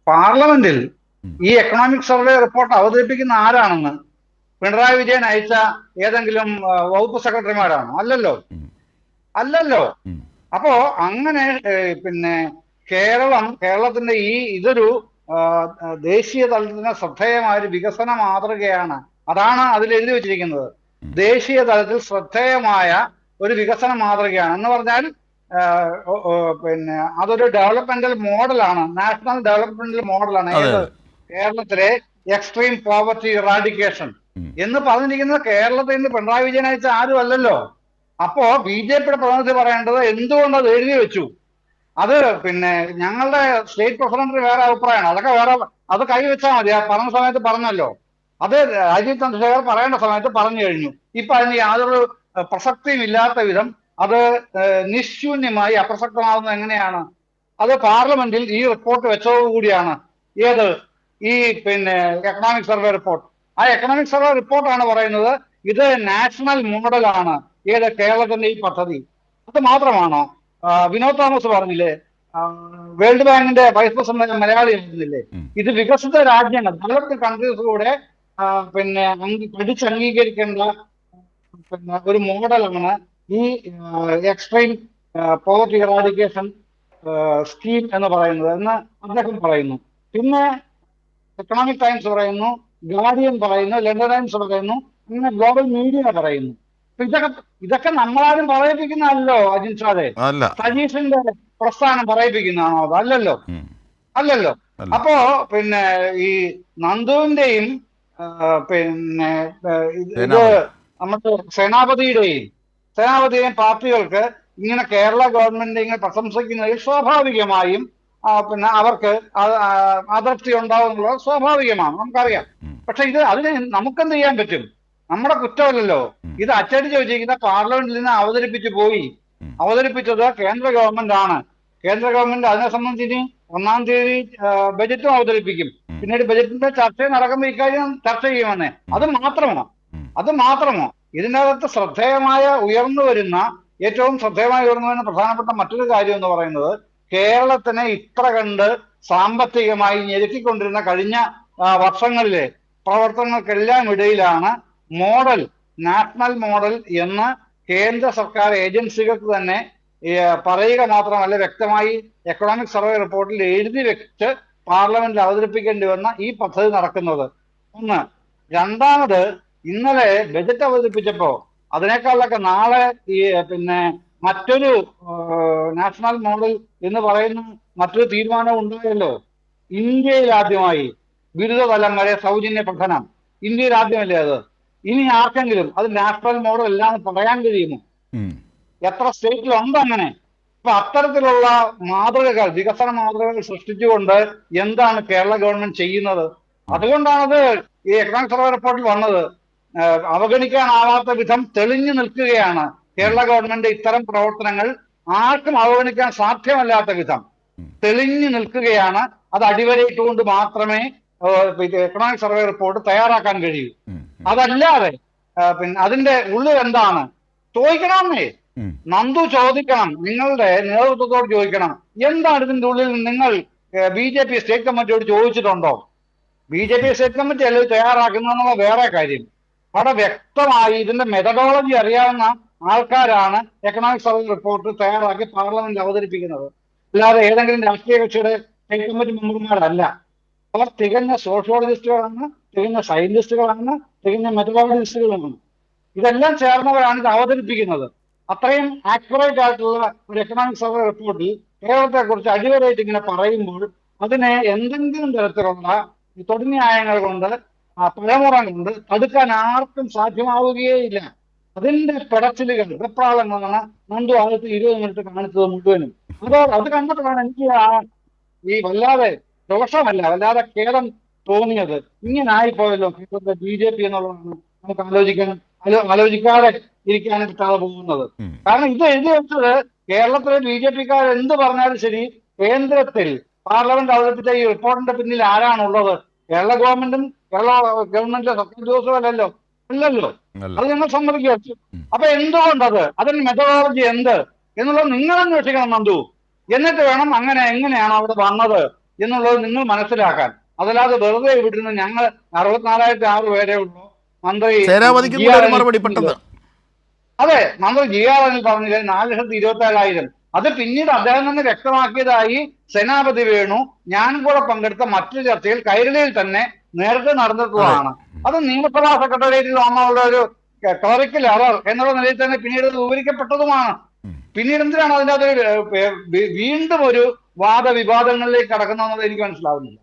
പാർലമെന്റിൽ ഈ economic survey report അവതരിപ്പിക്കുന്ന ആരാണെന്ന് പിണറായി വിജയൻ അയച്ച ഏതെങ്കിലും വകുപ്പ് സെക്രട്ടറിമാരാണോ? അല്ലല്ലോ, അല്ലല്ലോ. അപ്പോ അങ്ങനെ പിന്നെ കേരളത്തിന്റെ ഇതൊരു ദേശീയ തലത്തിന് ശ്രദ്ധേയമായ ഒരു വികസന മാതൃകയാണ്. അതാണ് അതിൽ എഴുതി വെച്ചിരിക്കുന്നത്. ദേശീയ തലത്തിൽ ശ്രദ്ധേയമായ ഒരു വികസന മാതൃകയാണ് എന്ന് പറഞ്ഞാൽ പിന്നെ അതൊരു ഡെവലപ്മെന്റൽ മോഡലാണ്, നാഷണൽ ഡെവലപ്മെന്റൽ മോഡലാണ്. ഏത്? കേരളത്തിലെ എക്സ്ട്രീം പോവർട്ടി ഇറാഡിക്കേഷൻ എന്ന് പറഞ്ഞിരിക്കുന്നത് കേരളത്തിൽ നിന്ന് പിണറായി വിജയൻ അയച്ച ആരും അല്ലല്ലോ. അപ്പോ ബി ജെ പിയുടെ പ്രതിനിധി പറയേണ്ടത് എന്തുകൊണ്ട് അത് എഴുതി വെച്ചു? അത് പിന്നെ ഞങ്ങളുടെ സ്റ്റേറ്റ് പ്രസിഡന്റിന് വേറെ അഭിപ്രായമാണ്. അതൊക്കെ വേറെ, അത് കൈവച്ചാൽ മതി. ആ പറഞ്ഞ സമയത്ത് പറഞ്ഞല്ലോ. അത് രാജീവ് ചന്ദ്രശേഖർ പറയേണ്ട സമയത്ത് പറഞ്ഞു കഴിഞ്ഞു. ഇപ്പൊ അതിന് യാതൊരു പ്രസക്തിയും ഇല്ലാത്ത വിധം അത് നിശൂന്യമായി അപ്രസക്തമാകുന്നത് എങ്ങനെയാണ്? അത് പാർലമെന്റിൽ ഈ റിപ്പോർട്ട് വെച്ചതോടുകൂടിയാണ്. ഏത്? ഈ പിന്നെ എക്കണോമിക് സർവേ റിപ്പോർട്ട്. ആ എക്കണോമിക് സർവേ റിപ്പോർട്ടാണ് പറയുന്നത് ഇത് നാഷണൽ മോഡലാണ്. ഏത്? കേരളത്തിന്റെ ഈ പദ്ധതി. അത് മാത്രമാണോ? വിനോദ് തോമസ് പറഞ്ഞില്ലേ, വേൾഡ് ബാങ്കിന്റെ വൈസ് പ്രസിഡന്റ് മലയാളി ആയിരുന്നില്ലേ? ഇത് വികസിത രാജ്യങ്ങൾ, ഡെവലപ്ഡ് കൺട്രീസിലൂടെ പിന്നെ പഠിച്ചംഗീകരിക്കേണ്ട പിന്നെ ഒരു മോഡലാണ് ഈ എക്സ്ട്രീം പോവർട്ടി ഇറാഡിക്കേഷൻ സ്കീം എന്ന് പറയുന്നത് എന്ന് അദ്ദേഹം പറയുന്നു. പിന്നെ എക്കണോമിക് ടൈംസ് പറയുന്നു, ഗാർഡിയൻ പറയുന്നു, ലണ്ടൻ ടൈംസ് പറയുന്നു, അങ്ങനെ ഗ്ലോബൽ മീഡിയ പറയുന്നു. ഇതൊക്കെ നമ്മളാരും പറയിപ്പിക്കുന്നതല്ലോ അജിൻഷാദെ. സജീഷിന്റെ പ്രസ്ഥാനം പറയിപ്പിക്കുന്നതാണോ? അത് അല്ലല്ലോ, അല്ലല്ലോ. അപ്പോ പിന്നെ ഈ നന്ദുവിന്റെയും പിന്നെ ഇത് നമ്മുടെ സേനാപതിയുടെയും പാർട്ടികൾക്ക് ഇങ്ങനെ കേരള ഗവൺമെന്റ് ഇങ്ങനെ പ്രശംസിക്കുന്നതിൽ സ്വാഭാവികമായും പിന്നെ അവർക്ക് അതൃപ്തി ഉണ്ടാവുന്നുള്ളത് സ്വാഭാവികമാണ്, നമുക്കറിയാം. പക്ഷെ അതിന് നമുക്കെന്ത് ചെയ്യാൻ പറ്റും? നമ്മുടെ കുറ്റമല്ലല്ലോ. ഇത് അച്ചടിച്ച് വെച്ചിരിക്കുന്ന പാർലമെന്റിൽ നിന്ന് അവതരിപ്പിച്ചത് കേന്ദ്ര ഗവൺമെന്റ് ആണ്. കേന്ദ്ര ഗവൺമെന്റ് അതിനെ സംബന്ധിച്ച് 1-ാം തീയതി ബജറ്റും അവതരിപ്പിക്കും. പിന്നീട് ബജറ്റിന്റെ ചർച്ച നടക്കുമ്പോൾ ഇക്കാര്യം ചർച്ച ചെയ്യുമെന്നേ. അത് മാത്രമോ ഇതിനകത്ത് ഏറ്റവും ശ്രദ്ധേയമായി ഉയർന്നു വരുന്ന പ്രധാനപ്പെട്ട മറ്റൊരു കാര്യം എന്ന് പറയുന്നത് കേരളത്തിനെ ഇത്ര കണ്ട് സാമ്പത്തികമായി ഞെരുക്കിക്കൊണ്ടിരുന്ന കഴിഞ്ഞ വർഷങ്ങളിലെ പ്രവർത്തനങ്ങൾക്കെല്ലാം ഇടയിലാണ് നാഷണൽ മോഡൽ എന്ന് കേന്ദ്ര സർക്കാർ ഏജൻസികൾക്ക് തന്നെ പറയുക മാത്രമല്ല, വ്യക്തമായി എക്കണോമിക് സർവേ റിപ്പോർട്ടിൽ എഴുതി വെച്ച് പാർലമെന്റിൽ അവതരിപ്പിക്കേണ്ടി വന്ന ഈ പദ്ധതി നടക്കുന്നത്. ഒന്ന്. രണ്ടാമത്, ഇന്നലെ ബജറ്റ് അവതരിപ്പിച്ചപ്പോ അതിനേക്കാളൊക്കെ നാളെ പിന്നെ മറ്റൊരു നാഷണൽ മോഡൽ എന്ന് പറയുന്ന മറ്റൊരു തീരുമാനം ഉണ്ടായല്ലോ. ഇന്ത്യയിൽ ആദ്യമായി ബിരുദതലം വരെ സൗജന്യ പഠനം. ഇന്ത്യയിൽ ആദ്യമല്ലേ അത്? ഇനി ആർക്കെങ്കിലും അത് നാഷണൽ മോഡൽ അല്ലാന്ന് പറയാൻ കഴിയുമോ? എത്ര സ്റ്റേറ്റിലുണ്ട് അങ്ങനെ? അപ്പൊ അത്തരത്തിലുള്ള വികസന മാതൃകകൾ സൃഷ്ടിച്ചുകൊണ്ട് എന്താണ് കേരള ഗവൺമെന്റ് ചെയ്യുന്നത്? അതുകൊണ്ടാണത് ഈ എക്കണോമിക് സർവേ റിപ്പോർട്ടിൽ വന്നത്. അവഗണിക്കാനാവാത്ത വിധം തെളിഞ്ഞു നിൽക്കുകയാണ് കേരള ഗവൺമെന്റ് ഇത്തരം പ്രവർത്തനങ്ങൾ ആർക്കും അവഗണിക്കാൻ സാധ്യമല്ലാത്ത വിധം തെളിഞ്ഞു നിൽക്കുകയാണ്. അത് അടിവരയിട്ടുകൊണ്ട് മാത്രമേ എക്കണോമിക് സർവേ റിപ്പോർട്ട് തയ്യാറാക്കാൻ കഴിയൂ. അതല്ലാതെ പിന്നെ അതിന്റെ ഉള്ളിൽ എന്താണ് ചോദിക്കണമെന്നേ. നന്ദു ചോദിക്കണം, നിങ്ങളുടെ നേതൃത്വത്തോട് ചോദിക്കണം, എന്താണ് ഇതിന്റെ ഉള്ളിൽ നിങ്ങൾ BJP സ്റ്റേറ്റ് കമ്മിറ്റിയോട് ചോദിച്ചിട്ടുണ്ടോ? BJP സ്റ്റേറ്റ് കമ്മിറ്റി അല്ല തയ്യാറാക്കുന്നതെന്നുള്ള വേറെ കാര്യം. അവിടെ വ്യക്തമായി ഇതിന്റെ മെത്തഡോളജി അറിയാവുന്ന ആൾക്കാരാണ് എക്കണോമിക് സർവേ റിപ്പോർട്ട് തയ്യാറാക്കി പാർലമെന്റിൽ അവതരിപ്പിക്കുന്നത്. അല്ലാതെ ഏതെങ്കിലും രാഷ്ട്രീയ കക്ഷിയുടെ സ്റ്റേറ്റ് കമ്മിറ്റി മെമ്പർമാരല്ല. അവർ തികഞ്ഞ സോഷ്യോളജിസ്റ്റുകളാണ്, തികഞ്ഞ സയന്റിസ്റ്റുകളാണ്, തികഞ്ഞ മെത്തഡോളജിസ്റ്റുകളാണ്. ഇതെല്ലാം ചേർന്നവരാണ് ഇത് അവതരിപ്പിക്കുന്നത്. അത്രയും ആക്യുറേറ്റ് ആയിട്ടുള്ള ഒരു എക്കണോമിക് സർവേ റിപ്പോർട്ടിൽ കേരളത്തെ കുറിച്ച് അടിവരായിട്ട് ഇങ്ങനെ പറയുമ്പോൾ അതിനെ എന്തെങ്കിലും തരത്തിലുള്ള തൊടുന്യായങ്ങൾ കൊണ്ട് പഴമുറ കൊണ്ട് തടുക്കാൻ ആർക്കും സാധ്യമാവുകയില്ല. അതിന്റെ പിടച്ചിലുകൾ വെപ്രാളങ്ങളാണ് നന്ദു ആദ്യത്തെ 20 മിനിറ്റ് കാണിച്ചത് മുഴുവനും. അത് കണ്ടിട്ടാണ് എനിക്ക് ഈ വല്ലാതെ വല്ലാതെ ഖേദം തോന്നിയത്. ഇങ്ങനെ ആയിപ്പോയല്ലോ കേരളത്തിലെ BJP എന്നുള്ളതാണ് നമുക്ക് ആലോചിക്കാതെ ഇരിക്കാനും കിട്ടാതെ പോകുന്നത്. കാരണം ഇത് എഴുതി വെച്ചത് കേരളത്തിലെ BJPക്കാർ എന്ത് പറഞ്ഞാലും ശരി, കേന്ദ്രത്തിൽ പാർലമെന്റ് അവതരിപ്പിച്ച ഈ റിപ്പോർട്ടിന്റെ പിന്നിൽ ആരാണുള്ളത്? കേരള ഗവൺമെന്റിലെ സർക്കാർ ഉദ്യോഗസ്ഥരല്ലോ, അല്ലല്ലോ. അത് ഞങ്ങൾ സമ്മതിക്കുക. അപ്പൊ എന്തുകൊണ്ടത്? അതിന് മെത്തഡോളജി എന്ത് എന്നുള്ളത് നിങ്ങൾ അന്വേഷിക്കണം നന്ദു. എന്നിട്ട് വേണം എങ്ങനെയാണ് അവിടെ വന്നത് എന്നുള്ളത് നിങ്ങൾ മനസ്സിലാക്കാൻ. അതല്ലാതെ വെറുതെ വിടുന്ന ഞങ്ങൾ 64,006 പേരെ ഉള്ളൂ. മന്ത്രി സേനാപതിക്കും കൂടെ ഒരു മറുപടി പെട്ടെന്ന്. അതെ, മന്ത്രി ജി ആർ അനിൽ പറഞ്ഞില്ലേ 4,27,000. അത് പിന്നീട് അദ്ദേഹം തന്നെ വ്യക്തമാക്കിയതായി സേനാപതി വേണു ഞാൻ കൂടെ പങ്കെടുത്ത മറ്റൊരു ചർച്ചയിൽ കൈരളിയിൽ തന്നെ നേരത്തെ നടന്നിട്ടുള്ളതാണ്. അത് നിയമസഭാ സെക്രട്ടേറിയറ്റിൽ വന്നുള്ള ഒരു ക്ലറിക്കൽ എറർ എന്നുള്ള നിലയിൽ തന്നെ പിന്നീട് വിവരിക്കപ്പെട്ടതുമാണ്. പിന്നീട് എന്തിനാണ് അതിൻ്റെ അത് വീണ്ടും ഒരു വാദവിവാദങ്ങളിലേക്ക് കടക്കുന്നതെന്നുള്ളത് എനിക്ക് മനസ്സിലാവുന്നില്ല.